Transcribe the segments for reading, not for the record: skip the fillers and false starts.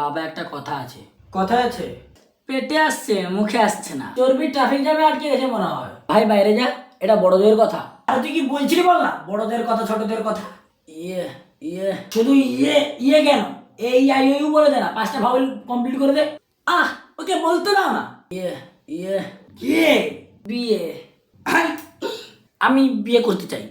বাবা একটা কথা আছে। কথা আছে? পেটে আসছে মুখে আসছে না। চর্বি ট্রাফিক জ্যামে আটকে গেছে মনে হয়। ভাই বাইরে যা, এটা বড়দের কথা। আর তুই কি বলছিলি বল না, বড়দের কথা ছোটদের কথা। ইয়ে ইয়ে শুধু ইয়ে ইয়ে কেন, এই আই ইউ বলে দে না, 5টা ভাওয়েল কমপ্লিট করে দে। ওকে বলতে দাও না। ইয়ে ইয়ে ইয়ে বিয়ে। আমি বিয়ে করতে চাই।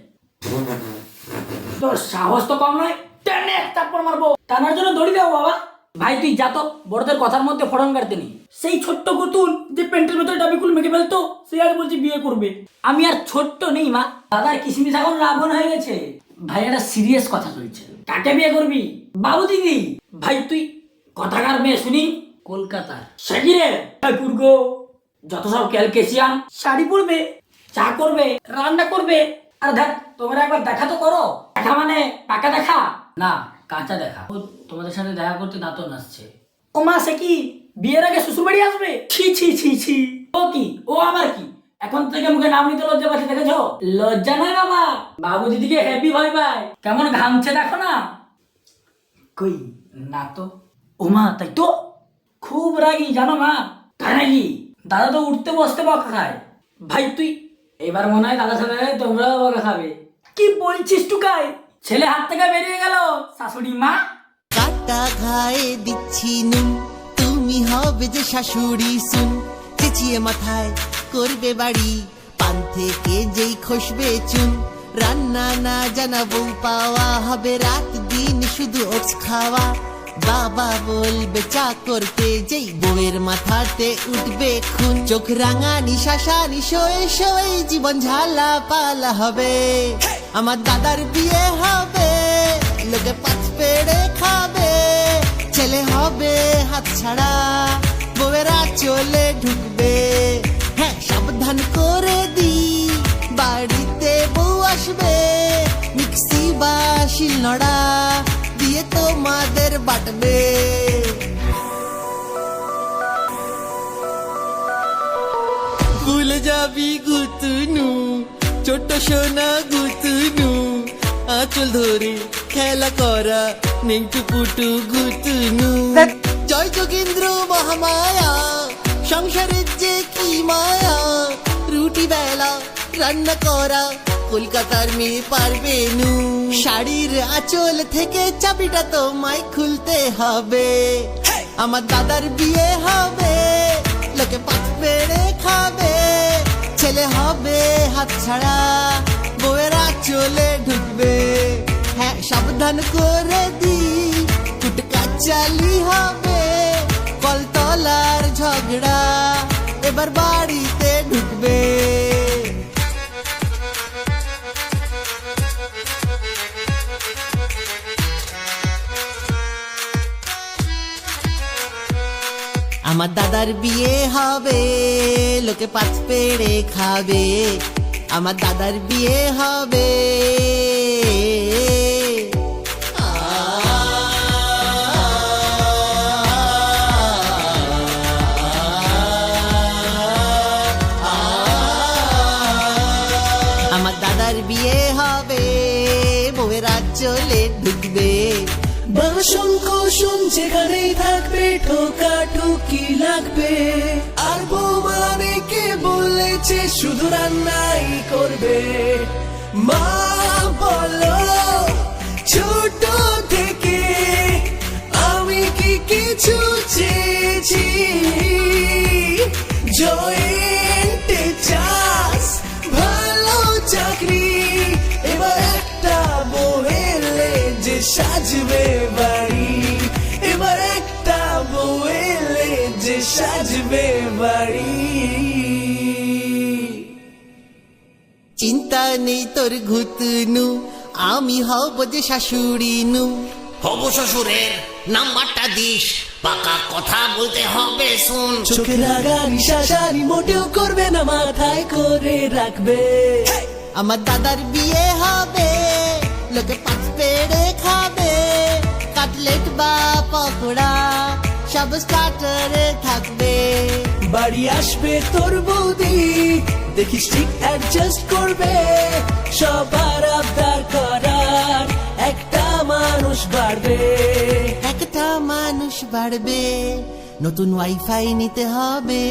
তোর সাহস তো কম নয়, টেনে এক চাপ্পড় মারবো। টানার জন্য দড়ি দাও বাবা। ভাই তুই যা তো, বড়দের কথার মধ্যে ফড়ন কাটতে নি। সেই ছোট্ট পুতুল যে প্যান্টের ভেতরে ডাবিকুল মেখে ফেলতো, সে আজ বলছে বিয়ে করবে। আমি আর ছোট্ট নেই মা। দাদার কিসমিস এখন রাবণ হয়ে গেছে। ভাই একটা সিরিয়াস কথা চলছে। কাকে বিয়ে করবি? বাবু দিদি? ভাই তুই কথাকার মেয়ে শুনি। কলকাতার। সেগিরে পুরগো যত সব ক্যালকেশিয়াম, শাড়ি পরবে, চা করবে, রান্না করবে। আর দেখ, তোমরা একবার দেখা তো করো। দেখা মানে পাকা দেখা না, কাঁচা দেখা। ও তোমাদের সাথে দেখা করতে দাঁতন আসছে। ও মা, সে কি বিয়ের আগে শ্বশুর বাড়ি আসবে? ছি ছি ছি ছি। ও কি, ও আমার কি? এখন থেকে মুখে নাম নিতে লজ্জা পাচ্ছে, দেখেছো? লজ্জা নয় বাবা, বাবু দিদিকে হ্যাপি ভাই ভাই। কেমন ঘামছে দেখো না। কই না তো। ও মা, তাই তো খুব রাগি জানো মা। তাই নাকি? দাদা তো উঠতে বসতে বকা খায়। ভাই তুই এবার মনে হয় দাদার সাথে তোমরাও বকা খাবে। কি বলছিস টুকাই? ছেলে হাত থেকে বেরিয়ে গেল, শাশুড়ি মা। কাটা ঘায়ে দিচ্ছি নুন, তুমি হবে যে শাশুড়ি শুন। চেঁচিয়ে মাথায় করবে বাড়ি, পান থেকে যেই খসবে চুন। রান্না না জানা বউ পাওয়া, হবে রাত দিন শুধু ওটস খাওয়া। বাবা বলবে চা করতে, যেই বউয়ের মাথাতে উঠবে খুন। চোখ রাঙানি শাসানি শোয়ে শোয়ে জীবন ঝালা পালা হবে। আমার দাদার বিয়ে হবে, লোকে পাঁচ পেড়ে খাবে। ছেলে হবে হাত ছাড়া, বউয়েরা চলে ঢুকবে। হ্যাঁ, সাবধান করে দি, বাড়িতে বউ আসবে। মিক্সি বা শিলনোড়া দিয়ে তোমাদের বাটবে। ভুলে যাবি গুতুনু, ছোট সোনা গুতুনু। আঁচল ধরে খেলা করা নেংটু পুটু গুতুনু। জয় যোগেন্দ্র মহামায়া, সংসারের যে কি মায়া। রুটি বেলা রান্না করা কলকাতার মেয়ে পারবে নু। শাড়ির আঁচল থেকে চাবিটা তোমায় খুলতে হবে। আমার দাদার বিয়ে হবে, লোকে পাঁচ পেড়ে খাবে। ছেলে হবে হাত ছাড়া, বউয়েরা চলে ঢুকবে। হ্যাঁ, সাবধান করে দি, কুটকা চালি হবে। কলতলার ঝগড়া এবার বাড়িতে ঢুকবে। আমার দাদার বিয়ে হবে, লোকে পাঁচ পেড়ে খাবে। আমার দাদার বিয়ে হবে। আমার দাদার বিয়ে হবে, বউয়েরা চলে ঢুকবে। বাসঙ্ক শুন যেখানেই থাকবে, ঠোকা ঠুকি লাগবে। আর বৌমানে কে বলেছে শুধু রান্নাই করবে? মা বলো, ছোট থেকে আমি কি কিছু চেয়েছি? জয়েন্টে চাস, ভালো চাকরি। এবার একটা বউয়েলে যে সাজবে বাড়ি। এবার একটা বউয়েলে যে সাজবে বাড়ি। চিন্তা নেই তোর ঘুতনু, আমি হব যে শাশুড়ি নু। হব শ্বশুরের নাম্বারটা দিস, পাকা কথা বলতে হবে শুন। চোখে রাগানি শাসানি মোটেও করবে না, মাথায় করে রাখবে। আমার দাদার বিয়ে হবে, লোকে পাঁচ পেড়ে খাবে। কাটলেট বা পকোড়া সব স্টার্টারে থাকবে। বাড়ি আসবে তোর বৌদি, দেখিস ঠিক অ্যাডজাস্ট করবে। সবার আবদার করার একটা মানুষ বাড়বে। একটা মানুষ বাড়বে, নতুন ওয়াইফাই নিতে হবে।